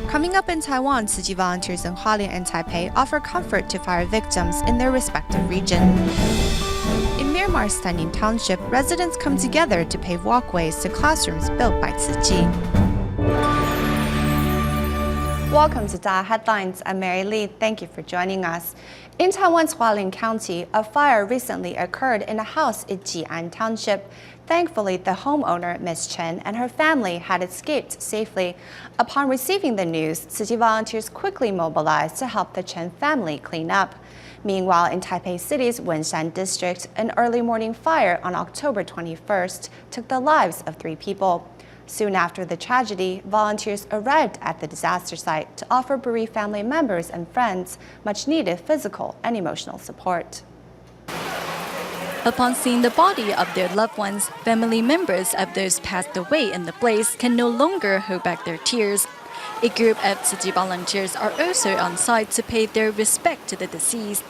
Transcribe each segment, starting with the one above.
Coming up in Taiwan, Tzu Chi volunteers in Hualien and Taipei offer comfort to fire victims in their respective region. In Myanmar's Thanlyin Township, residents come together to pave walkways to classrooms built by Tzu Chi. Welcome to DaAi Headlines. I'm Mary Lee. Thank you for joining us. In Taiwan's Hualien County, a fire recently occurred in a house in Jian Township. Thankfully, the homeowner, Ms. Chen, and her family had escaped safely. Upon receiving the news, Tzu Chi volunteers quickly mobilized to help the Chen family clean up. Meanwhile, in Taipei City's Wenshan district, an early morning fire on October 21st took the lives of 3 people. Soon after the tragedy, volunteers arrived at the disaster site to offer bereaved family members and friends much-needed physical and emotional support. Upon seeing the body of their loved ones, family members of those passed away in the blaze can no longer hold back their tears. A group of Tzu Chi volunteers are also on site to pay their respect to the deceased.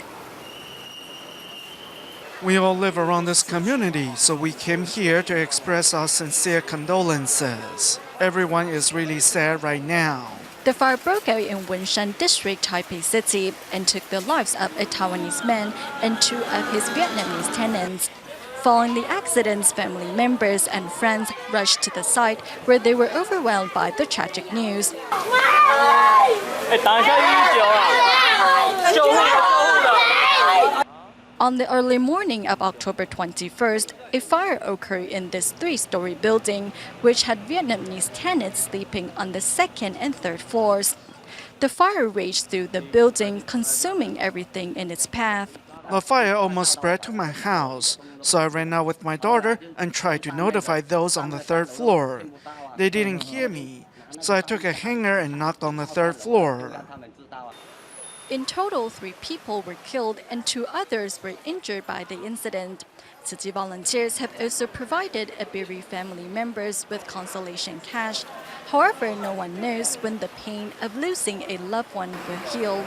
We all live around this community, so we came here to express our sincere condolences. Everyone is really sad right now. The fire broke out in Wenshan District, Taipei City, and took the lives of a Taiwanese man and 2 of his Vietnamese tenants. Following the accidents, family members and friends rushed to the site where they were overwhelmed by the tragic news. On the early morning of October 21st, a fire occurred in this 3-story building, which had Vietnamese tenants sleeping on the 2nd and 3rd floors. The fire raged through the building, consuming everything in its path. The fire almost spread to my house, so I ran out with my daughter and tried to notify those on the 3rd floor. They didn't hear me, so I took a hanger and knocked on the 3rd floor. In total, 3 people were killed and 2 others were injured by the incident. Tzu Chi volunteers have also provided bereaved family members with consolation cash. However, no one knows when the pain of losing a loved one will heal.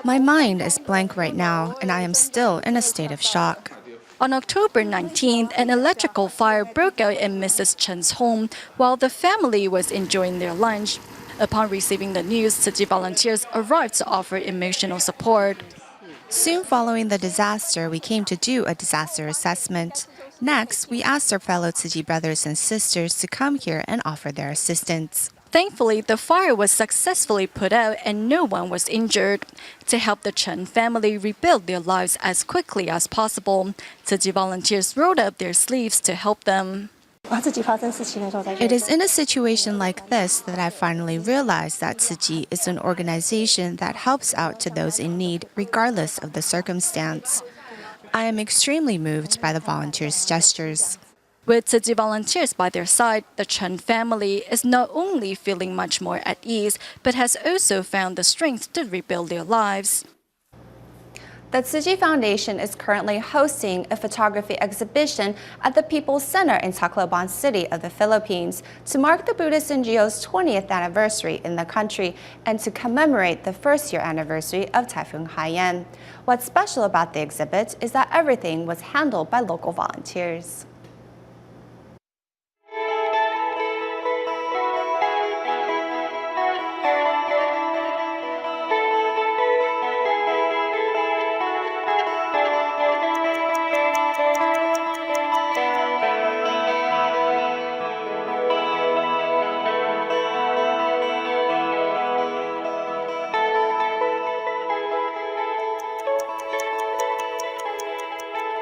My mind is blank right now, and I am still in a state of shock. On October 19th, an electrical fire broke out in Mrs. Chen's home while the family was enjoying their lunch. Upon receiving the news, Tzu Chi volunteers arrived to offer emotional support. Soon following the disaster, we came to do a disaster assessment. Next, we asked our fellow Tzu Chi brothers and sisters to come here and offer their assistance. Thankfully, the fire was successfully put out and no one was injured. To help the Chen family rebuild their lives as quickly as possible, Tzu Chi volunteers rolled up their sleeves to help them. It is in a situation like this that I finally realized that Tzu Chi is an organization that helps out to those in need regardless of the circumstance. I am extremely moved by the volunteers' gestures. With Tzu Chi volunteers by their side, the Chen family is not only feeling much more at ease, but has also found the strength to rebuild their lives. The Tzu Chi Foundation is currently hosting a photography exhibition at the People's Center in Tacloban City of the Philippines to mark the Buddhist NGO's 20th anniversary in the country and to commemorate the 1st-year anniversary of Typhoon Haiyan. What's special about the exhibit is that everything was handled by local volunteers.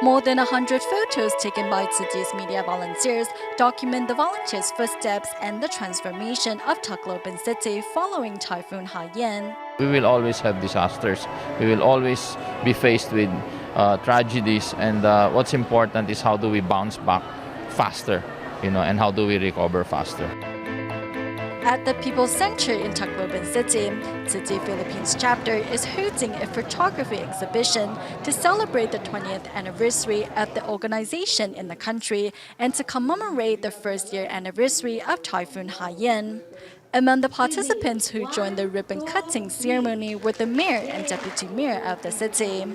More than 100 photos taken by Tzu Chi's media volunteers document the volunteers' footsteps and the transformation of Tacloban City following Typhoon Haiyan. We will always have disasters. We will always be faced with tragedies, and what's important is how do we bounce back faster, and how do we recover faster. At the People's Center in Tacloban City, Tzu Chi Philippines chapter is hosting a photography exhibition to celebrate the 20th anniversary of the organization in the country and to commemorate the 1st-year anniversary of Typhoon Haiyan. Among the participants who joined the ribbon-cutting ceremony were the mayor and deputy mayor of the city.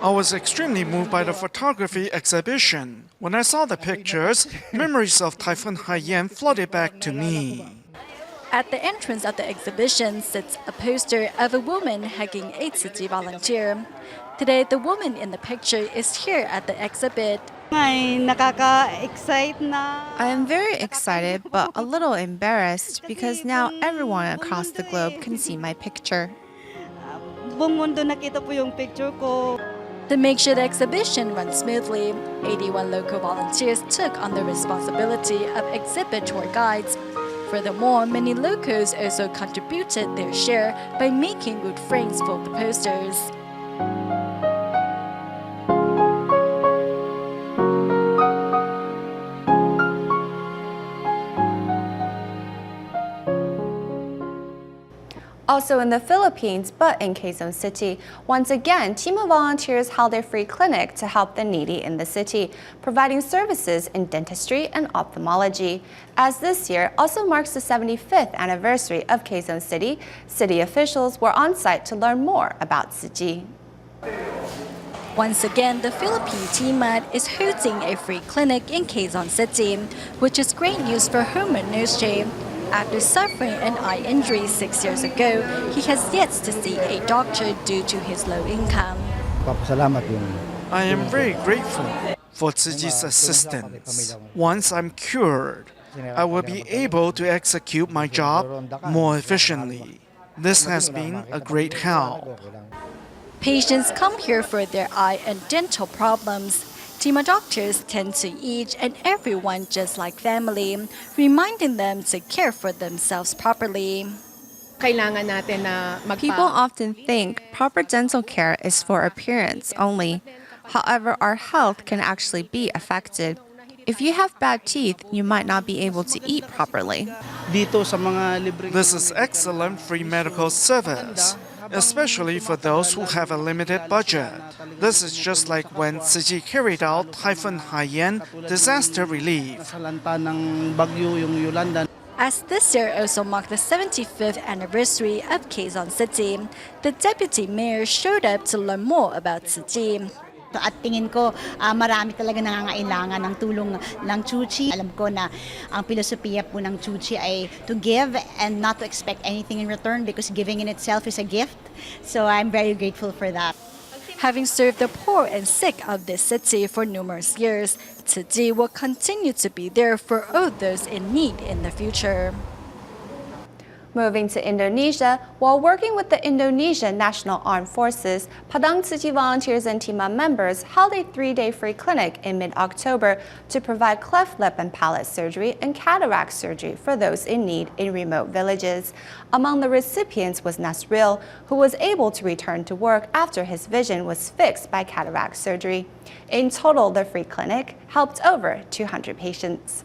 I was extremely moved by the photography exhibition. When I saw the pictures, memories of Typhoon Hualien flooded back to me. At the entrance of the exhibition sits a poster of a woman hugging a Tzu Chi volunteer. Today, the woman in the picture is here at the exhibit. I am very excited but a little embarrassed because now everyone across the globe can see my picture. To make sure the exhibition runs smoothly, 81 local volunteers took on the responsibility of exhibit tour guides. Furthermore, many locals also contributed their share by making wood frames for the posters. Also in the Philippines, but in Quezon City, once again, team of volunteers held a free clinic to help the needy in the city, providing services in dentistry and ophthalmology. As this year also marks the 75th anniversary of Quezon City, city officials were on site to learn more about Tzu Chi. Once again, the Philippine TMAT is hosting a free clinic in Quezon City, which is great news for Herman Nosche. After suffering an eye injury 6 years ago, he has yet to see a doctor due to his low income. I am very grateful for Tzu Chi's assistance. Once I'm cured, I will be able to execute my job more efficiently. This has been a great help. Patients come here for their eye and dental problems. TMA doctors tend to each and everyone just like family, reminding them to care for themselves properly. People often think proper dental care is for appearance only. However, our health can actually be affected. If you have bad teeth, you might not be able to eat properly. This is excellent free medical service, especially for those who have a limited budget. This is just like when Tzu Chi carried out Typhoon Hualien disaster relief. As this year also marked the 75th anniversary of Quezon City, the deputy mayor showed up to learn more about Tzu Chi. At tingin ko, marami talaga nangangailangan ng tulong ng Tzu Chi. Alam ko na ang filosofiya po ng Tzu Chi ay to give and not to expect anything in return because giving in itself is a gift. So I'm very grateful for that. Having served the poor and sick of this city for numerous years, Tzu Chi will continue to be there for all those in need in the future. Moving to Indonesia, while working with the Indonesian National Armed Forces, Padang Tzu Chi volunteers and TMA members held a 3-day free clinic in mid-October to provide cleft lip and palate surgery and cataract surgery for those in need in remote villages. Among the recipients was Nasril, who was able to return to work after his vision was fixed by cataract surgery. In total, the free clinic helped over 200 patients.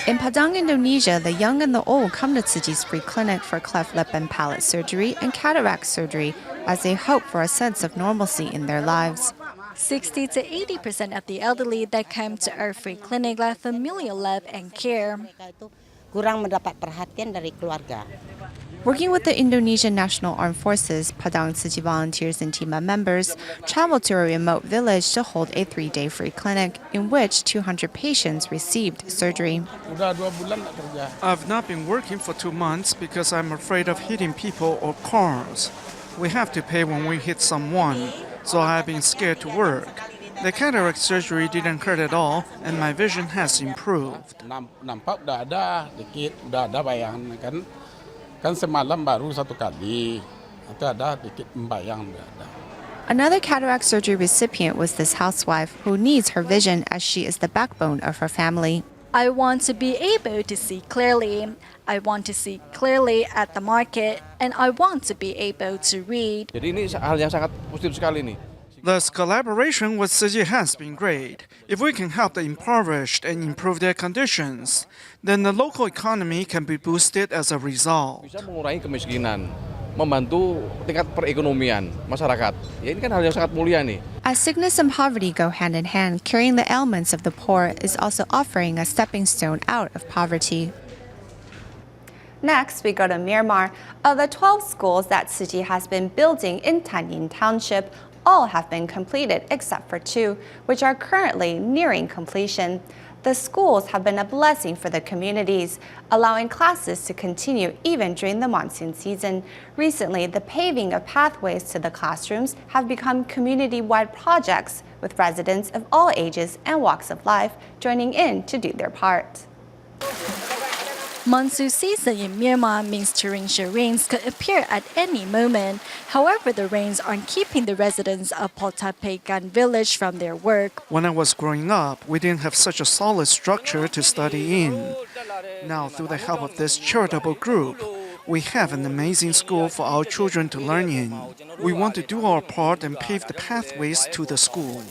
In Padang, Indonesia, the young and the old come to Tzu Chi's free clinic for cleft lip and palate surgery and cataract surgery as they hope for a sense of normalcy in their lives. 60 to 80% of the elderly that come to our free clinic lack familial love and care. Kurang mendapat perhatian dari keluarga. Working with the Indonesian National Armed Forces, Padang Tzu Chi volunteers and TMA members traveled to a remote village to hold a 3-day free clinic in which 200 patients received surgery. I've not been working for 2 months because I'm afraid of hitting people or cars. We have to pay when we hit someone, so I've been scared to work. The cataract surgery didn't hurt at all, and my vision has improved. Nampak udah ada dikit, udah ada bayangan kan. Kan semalam baru satu kali. Itu ada dikit bayang udah ada. Another cataract surgery recipient was this housewife who needs her vision as she is the backbone of her family. I want to be able to see clearly. I want to see clearly at the market, and I want to be able to read. Jadi ini hal yang sangat positif sekali nih. Thus, collaboration with Tzu Chi has been great. If we can help the impoverished and improve their conditions, then the local economy can be boosted as a result. Bisa mengurangi kemiskinan, membantu tingkat perekonomian masyarakat. Ya ini kan hal yang sangat mulia nih. As sickness and poverty go hand in hand, curing the ailments of the poor is also offering a stepping stone out of poverty. Next, we go to Myanmar. Of the 12 schools that Tzu Chi has been building in Thanlyin Township, all have been completed except for 2, which are currently nearing completion. The schools have been a blessing for the communities, allowing classes to continue even during the monsoon season. Recently, the paving of pathways to the classrooms have become community-wide projects, with residents of all ages and walks of life joining in to do their part. Monsoon season in Myanmar means torrential rains could appear at any moment. However, the rains aren't keeping the residents of Taipei village from their work. When I was growing up, we didn't have such a solid structure to study in. Now, through the help of this charitable group, we have an amazing school for our children to learn in. We want to do our part and pave the pathways to the school.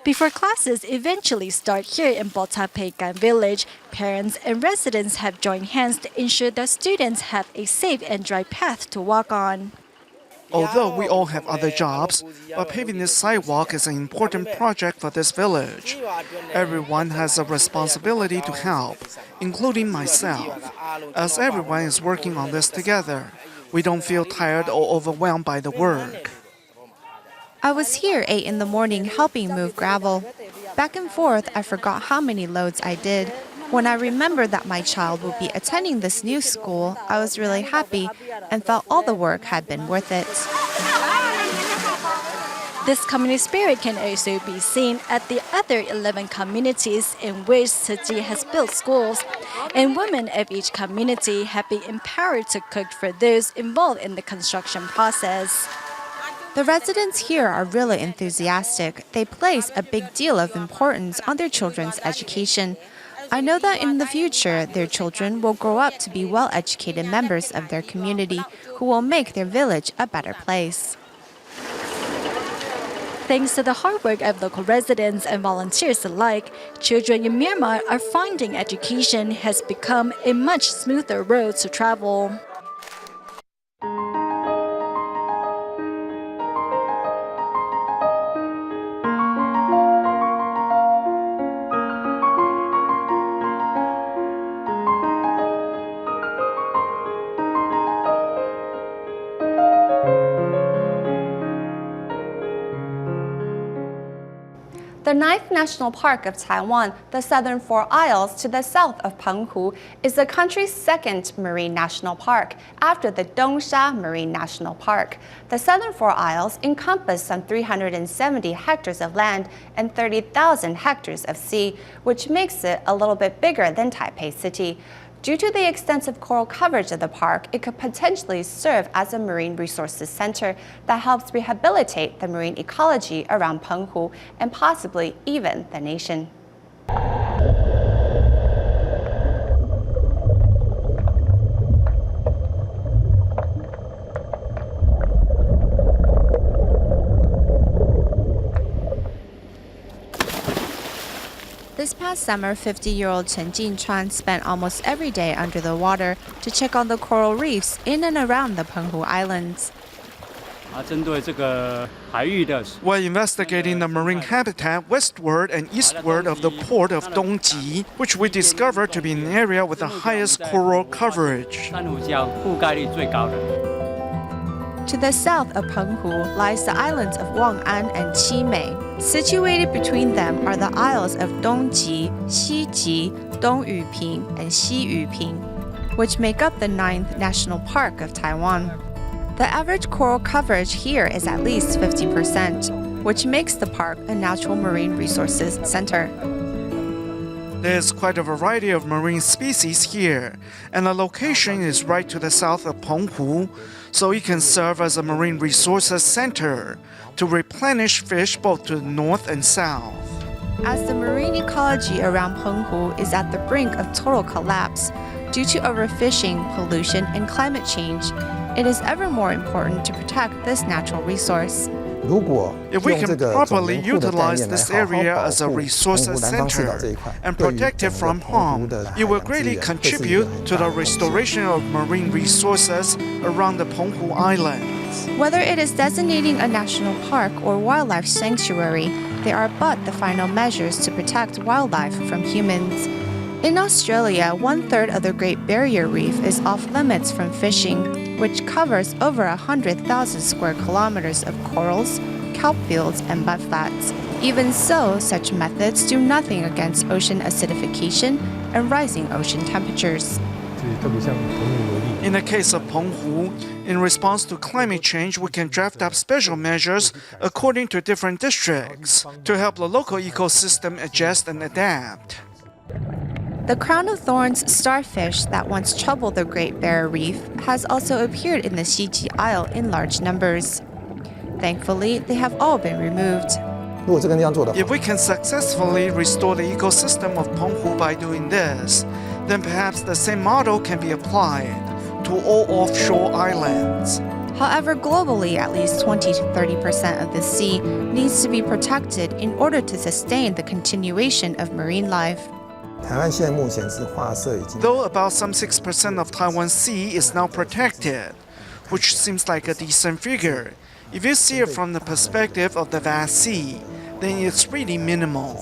Before classes eventually start here in Taipei village, parents and residents have joined hands to ensure that students have a safe and dry path to walk on. Although we all have other jobs, but paving this sidewalk is an important project for this village. Everyone has a responsibility to help, including myself. As everyone is working on this together, we don't feel tired or overwhelmed by the work. I was here 8 in the morning helping move gravel. Back and forth, I forgot how many loads I did. When I remembered that my child would be attending this new school, I was really happy and felt all the work had been worth it. This community spirit can also be seen at the other 11 communities in which Tzu Chi has built schools, and women of each community have been empowered to cook for those involved in the construction process. The residents here are really enthusiastic. They place a big deal of importance on their children's education. I know that in the future, their children will grow up to be well-educated members of their community who will make their village a better place. Thanks to the hard work of local residents and volunteers alike, children in Myanmar are finding education has become a much smoother road to travel. The 9th National Park of Taiwan, the Southern Four Isles to the south of Penghu, is the country's second marine national park, after the Dongsha Marine National Park. The Southern Four Isles encompass some 370 hectares of land and 30,000 hectares of sea, which makes it a little bit bigger than Taipei City. Due to the extensive coral coverage of the park, it could potentially serve as a marine resources center that helps rehabilitate the marine ecology around Penghu and possibly even the nation. This past summer, 50-year-old Chen Jingchuan spent almost every day under the water to check on the coral reefs in and around the Penghu Islands. We're investigating the marine habitat westward and eastward of the port of Dongji, which we discovered to be an area with the highest coral coverage. To the south of Penghu lies the islands of Wang'an and Qimei. Situated between them are the isles of Dongji, Xiji, Dongyuping, and Xiyuping, which make up the 9th National Park of Taiwan. The average coral coverage here is at least 50%, which makes the park a natural marine resources center. There's quite a variety of marine species here, and the location is right to the south of Penghu, so it can serve as a marine resources center to replenish fish both to the north and south. As the marine ecology around Penghu is at the brink of total collapse due to overfishing, pollution, and climate change, it is ever more important to protect this natural resource. If we can properly utilize this area as a resources center and protect it from harm, it will greatly contribute to the restoration of marine resources around the Penghu Islands. Whether it is designating a national park or wildlife sanctuary, they are but the final measures to protect wildlife from humans. In Australia, 1/3 of the Great Barrier Reef is off limits from fishing, which covers over 100,000 square kilometers of corals, kelp fields, and mudflats. Even so, such methods do nothing against ocean acidification and rising ocean temperatures. In the case of Penghu, in response to climate change, we can draft up special measures according to different districts to help the local ecosystem adjust and adapt. The crown of thorns starfish that once troubled the Great Barrier Reef has also appeared in the Tzu Chi Isle in large numbers. Thankfully, they have all been removed. If we can successfully restore the ecosystem of Penghu by doing this, then perhaps the same model can be applied to all offshore islands. However, globally, at least 20 to 30% of the sea needs to be protected in order to sustain the continuation of marine life. Though about some 6% of Taiwan's sea is now protected, which seems like a decent figure, if you see it from the perspective of the vast sea, then it's really minimal.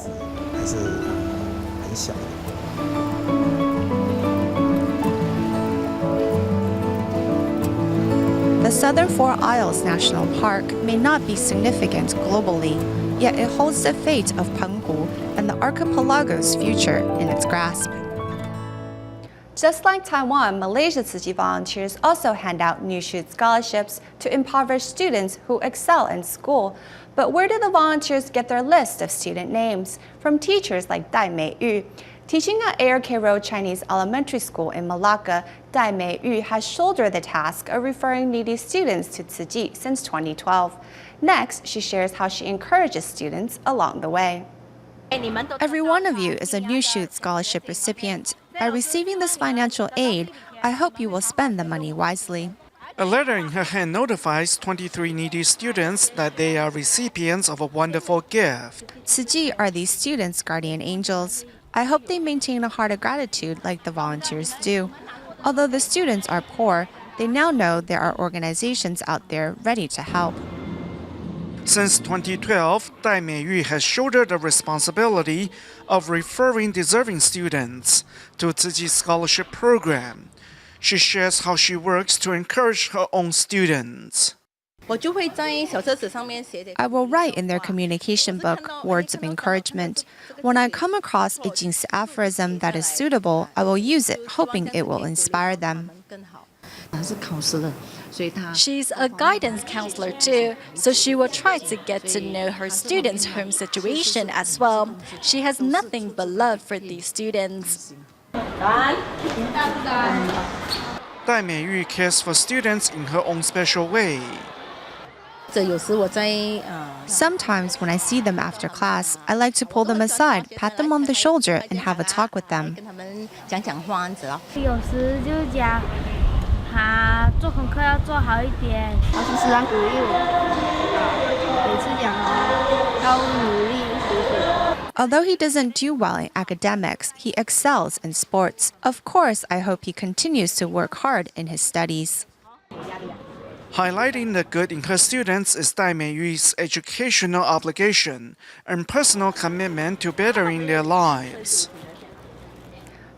The Southern Four Isles National Park may not be significant globally, yet it holds the fate of Penghu and the archipelago's future in its grasp. Just like Taiwan, Malaysia Tzu Chi volunteers also hand out New Shoot scholarships to impoverished students who excel in school. But where do the volunteers get their list of student names? From teachers like Dai Mei-yu. Teaching at ARK Road Chinese Elementary School in Malacca, Dai Mei-yu has shouldered the task of referring needy students to Tzu Chi since 2012. Next, she shares how she encourages students along the way. Every one of you is a New Shoot scholarship recipient. By receiving this financial aid, I hope you will spend the money wisely. A letter in her hand notifies 23 needy students that they are recipients of a wonderful gift. Tzu Chi are these students' guardian angels. I hope they maintain a heart of gratitude like the volunteers do. Although the students are poor, they now know there are organizations out there ready to help. Since 2012, Dai Mei-yu has shouldered the responsibility of referring deserving students to Tzu Chi Scholarship Program. She shares how she works to encourage her own students. I will write in their communication book words of encouragement. When I come across a Jingsi aphorism that is suitable, I will use it, hoping it will inspire them. She's a guidance counselor too, so she will try to get to know her students' home situation as well. She has nothing but love for these students. Dai Mei-yu cares for students in her own special way. Sometimes when I see them after class, I like to pull them aside, pat them on the shoulder, and have a talk with them. Although he doesn't do well in academics, he excels in sports. Of course, I hope he continues to work hard in his studies. Highlighting the good in her students is Dai Mei-yu's educational obligation and personal commitment to bettering their lives.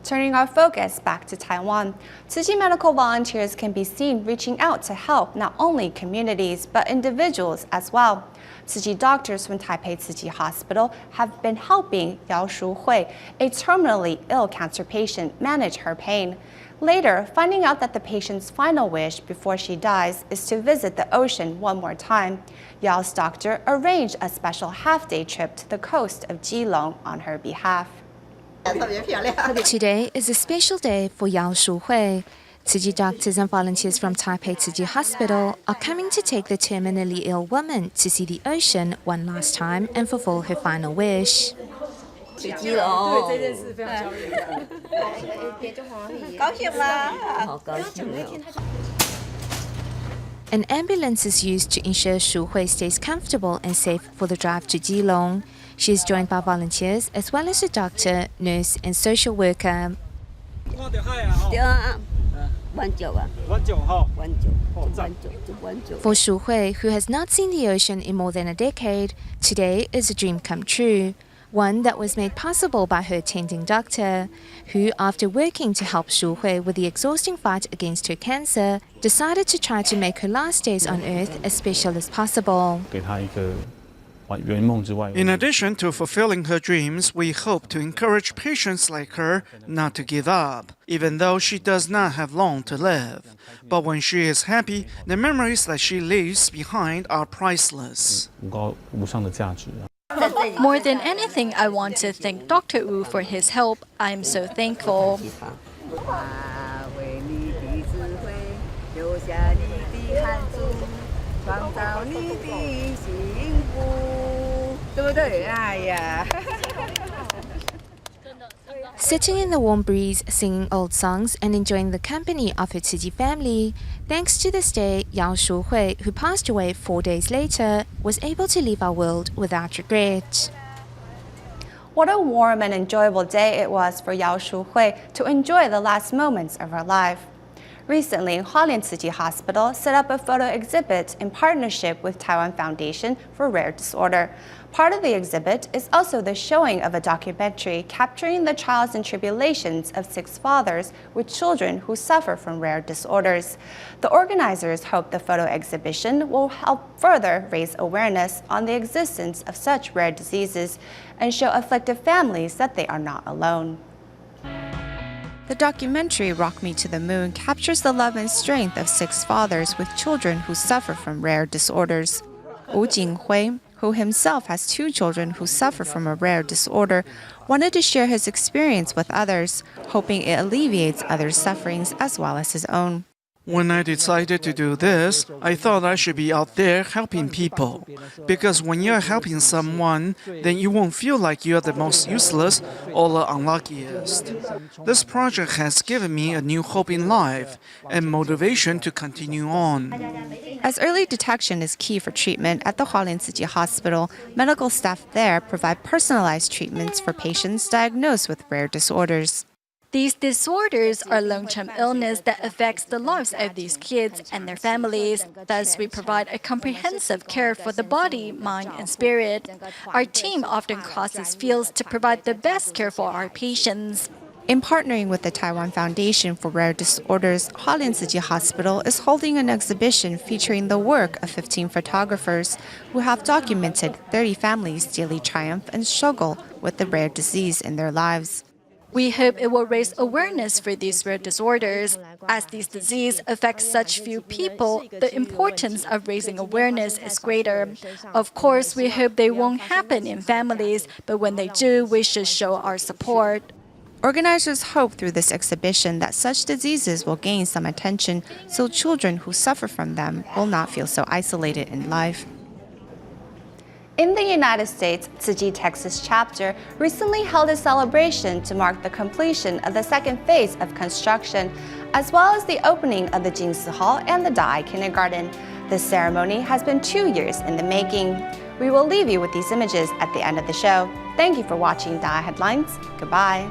Turning our focus back to Taiwan, Tzu Chi medical volunteers can be seen reaching out to help not only communities but individuals as well. Tzu Chi doctors from Taipei Tzu Chi Hospital have been helping Yao Shu-hui, a terminally ill cancer patient, manage her pain. Later, finding out that the patient's final wish before she dies is to visit the ocean one more time, Yao's doctor arranged a special half-day trip to the coast of Keelung on her behalf. Today is a special day for Yao Shu-hui. Tzu Chi doctors and volunteers from Taipei Tzu Chi Hospital are coming to take the terminally ill woman to see the ocean one last time and fulfill her final wish. An ambulance is used to ensure Shu-hui stays comfortable and safe for the drive to Keelung. She is joined by volunteers as well as a doctor, nurse, and social worker. For Shu-hui, who has not seen the ocean in more than a decade, today is a dream come true. one that was made possible by her attending doctor, who, after working to help Shu Hui with the exhausting fight against her cancer, decided to try to make her last days on earth as special as possible. In addition to fulfilling her dreams, we hope to encourage patients like her not to give up, even though she does not have long to live. But when she is happy, the memories that she leaves behind are priceless. More than anything, I want to thank Dr. Wu for his help. I am so thankful. Sitting in the warm breeze, singing old songs, and enjoying the company of her Tzu Chi family, thanks to this day, Yao Shu Hui, who passed away 4 days later, was able to leave our world without regret. What a warm and enjoyable day it was for Yao Shu Hui to enjoy the last moments of her life. Recently, Hualien Tzu Chi Hospital set up a photo exhibit in partnership with Taiwan Foundation for Rare Disorder. Part of the exhibit is also the showing of a documentary capturing the trials and tribulations of 6 fathers with children who suffer from rare disorders. The organizers hope the photo exhibition will help further raise awareness on the existence of such rare diseases and show afflicted families that they are not alone. The documentary Rock Me to the Moon captures the love and strength of 6 fathers with children who suffer from rare disorders. Wu Jinghui, who himself has 2 children who suffer from a rare disorder, wanted to share his experience with others, hoping it alleviates others' sufferings as well as his own. When I decided to do this, I thought I should be out there helping people. Because when you're helping someone, then you won't feel like you're the most useless or the unluckiest. This project has given me a new hope in life and motivation to continue on. As early detection is key for treatment at the Hualien Tzu Chi Hospital, medical staff there provide personalized treatments for patients diagnosed with rare disorders. These disorders are long-term illness that affects the lives of these kids and their families. Thus, we provide a comprehensive care for the body, mind, and spirit. Our team often crosses fields to provide the best care for our patients. In partnering with the Taiwan Foundation for Rare Disorders, Hualien Tzu Chi Hospital is holding an exhibition featuring the work of 15 photographers who have documented 30 families' daily triumph and struggle with the rare disease in their lives. We hope it will raise awareness for these rare disorders. As these diseases affect such few people, the importance of raising awareness is greater. Of course, we hope they won't happen in families, but when they do, we should show our support. Organizers hope through this exhibition that such diseases will gain some attention so children who suffer from them will not feel so isolated in life. In the United States, Tzu Chi Texas chapter recently held a celebration to mark the completion of the 2nd phase of construction, as well as the opening of the Jingsi Hall and the DaAi Kindergarten. This ceremony has been 2 years in the making. We will leave you with these images at the end of the show. Thank you for watching DaAi Headlines. Goodbye.